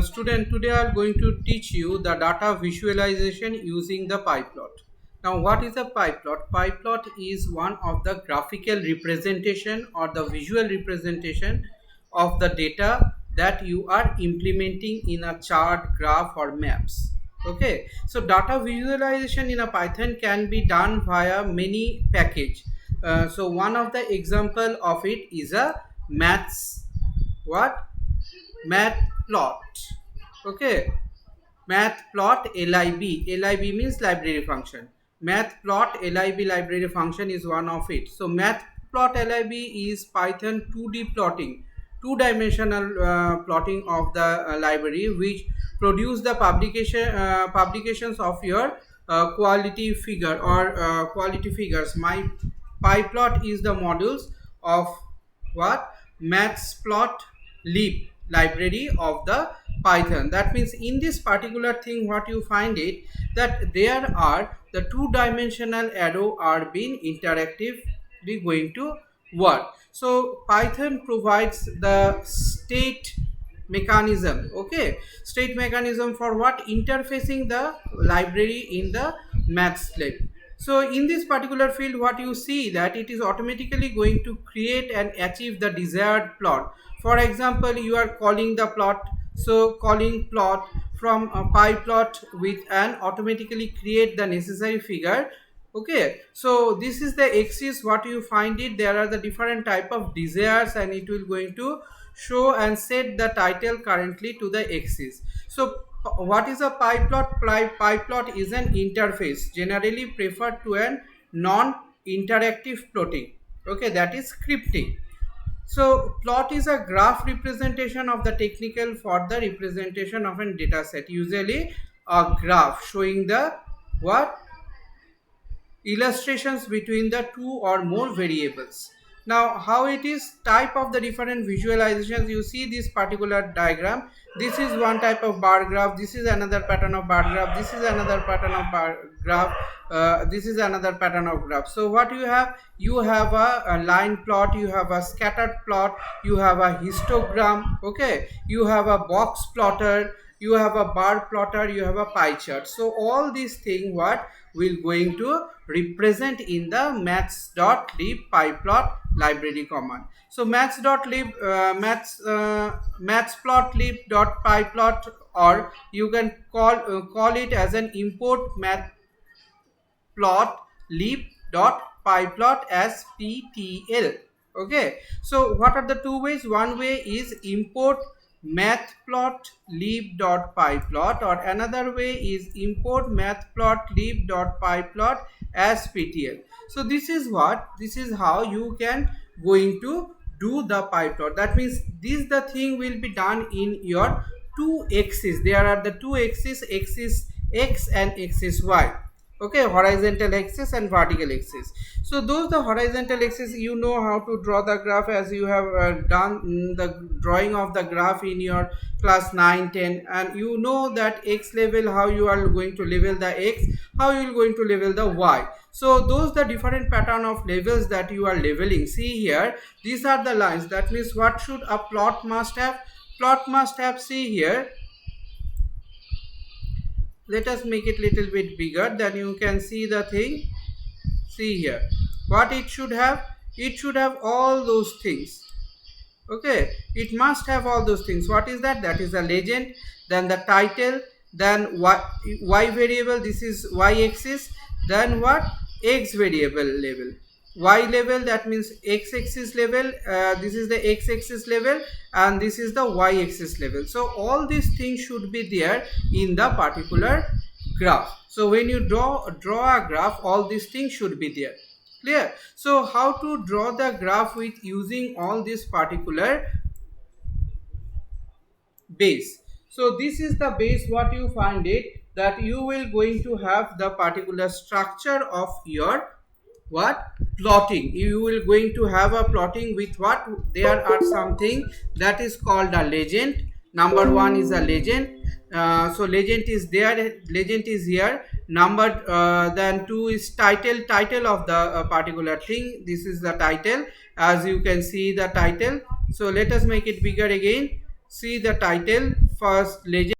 Student, today I am going to teach you the data visualization using the pie plot. Now, what is a pie plot? Pie plot is one of the graphical representation or the visual representation of the data that you are implementing in a chart, graph or maps. Okay, so data visualization in a Python can be done via many package. So one of the example of it is a maths what matplot. Okay, matplot lib means library function. Matplot lib library function is one of it. So matplot lib is Python 2D plotting, two-dimensional plotting of the library, which produce the publications of your quality figure or quality figures. My pyplot is the modules of what matplotlib library of the Python. That means in this particular thing what you find it that there are the two-dimensional arrow are being interactively going to work. So Python provides the state mechanism. Okay, state mechanism for what? Interfacing the library in the matplotlib. So in this particular field what you see that it is automatically going to create and achieve the desired plot. For example, you are calling the plot, so calling plot from a pie plot with an automatically create the necessary figure. Okay, so this is the axis what you find it, there are the different type of desires and it will going to show and set the title currently to the axis. So what is a pie plot? Pie plot is an interface generally preferred to an non-interactive plotting. Okay, that is scripting. So plot is a graph representation of the technical for the representation of a data set, usually a graph showing the what illustrations between the two or more variables. Now how it is type of the different visualizations, you see this particular diagram, this is one type of bar graph, this is another pattern of bar graph, this is another pattern of bar graph, this is another pattern of graph. So what you have a line plot, you have a scattered plot, you have a histogram, okay, you have a box plotter, you have a bar plotter, you have a pie chart. So all these things what will going to represent in the maths.lib pyplot library command. So maths.lib matplotlib.pyplot, or you can call it as an import matplotlib.pyplot as ptl. Okay, so what are the two ways? One way is import matplotlib.pyplot, or another way is import matplotlib.pyplot as ptl. So this is how you can going to do the pyplot. That means this the thing will be done in your two axes. There are the two axes, axis x and axis y. Okay, horizontal axis and vertical axis. So those the horizontal axis, you know how to draw the graph, as you have done the drawing of the graph in your class 9 10, and you know that x level how you are going to level the x, how you are going to level the y. So those the different pattern of levels that you are leveling. See here, these are the lines. That means what should a plot must have? Plot must have, see here, let us make it little bit bigger, then you can see the thing. See here what it should have, it should have all those things. Okay, it must have all those things. What is that? That is a legend, then the title, then y variable, this is y axis, then what x variable level, y level, that means x axis level, this is the x axis level and this is the y axis level. So all these things should be there in the particular graph. So when you draw a graph, all these things should be there. Clear? So how to draw the graph with using all this particular base? So this is the base what you find it, that you will going to have the particular structure of your what plotting. You will going to have a plotting with what, there are something that is called a legend. Number one is a legend. So legend is there, legend is here. Number then two is title of the particular thing. This is the title, as you can see the title. So let us make it bigger again. See the title first legend